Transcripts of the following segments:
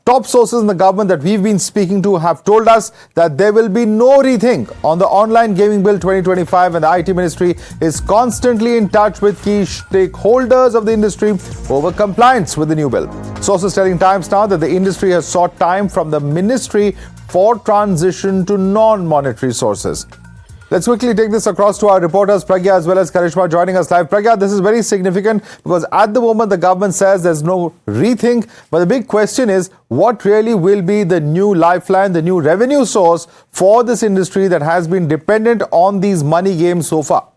Top sources in the government that we've been speaking to have told us that there will be no rethink on the online gaming bill 2025, and the IT ministry is constantly in touch with key stakeholders of the industry over compliance with the new bill. Sources telling Times Now that the industry has sought time from the ministry for transition to non-monetary sources. Let's quickly take this across to our reporters Pragya as well as Karishma joining us live. Pragya, this is very significant because at the moment the government says there's no rethink, but the big question is what really will be the new lifeline, the new revenue source for this industry that has been dependent on these money games so far?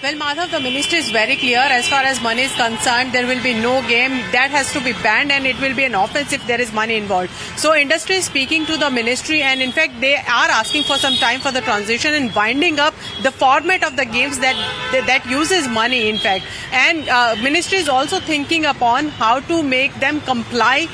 Well, Madhav, the ministry is very clear as far as money is concerned. There will be no game that has to be banned, and it will be an offense if there is money involved. So industry is speaking to the ministry, and in fact they are asking for some time for the transition and winding up the format of the games that uses money, in fact. And ministry is also thinking upon how to make them comply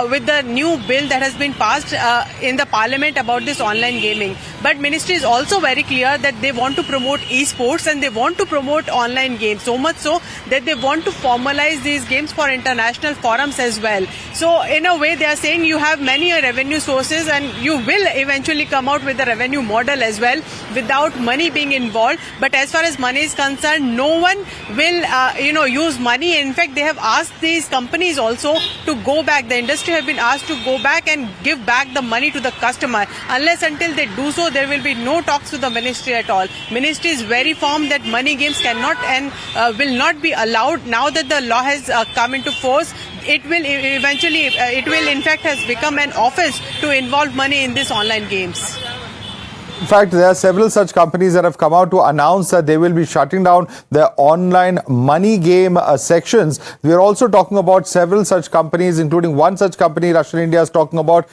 with the new bill that has been passed in the parliament about this online gaming. But ministry is also very clear that they want to promote esports and they want to promote online games, so much so that they want to formalize these games for international forums as well. So in a way they are saying you have many revenue sources and you will eventually come out with a revenue model as well without money being involved. But as far as money is concerned, no one will use money. In fact, they have asked these companies also to go back. The industry have been asked to go back and give back the money to the customer. Unless until they do so, there will be no talks to the ministry at all. Ministry is very firm that money games cannot and will not be allowed. Now that the law has come into force, it will eventually, in fact has become an offense to involve money in these online games. In fact, there are several such companies that have come out to announce that they will be shutting down their online money game sections. We are also talking about several such companies, including one such company, Russian India, is talking about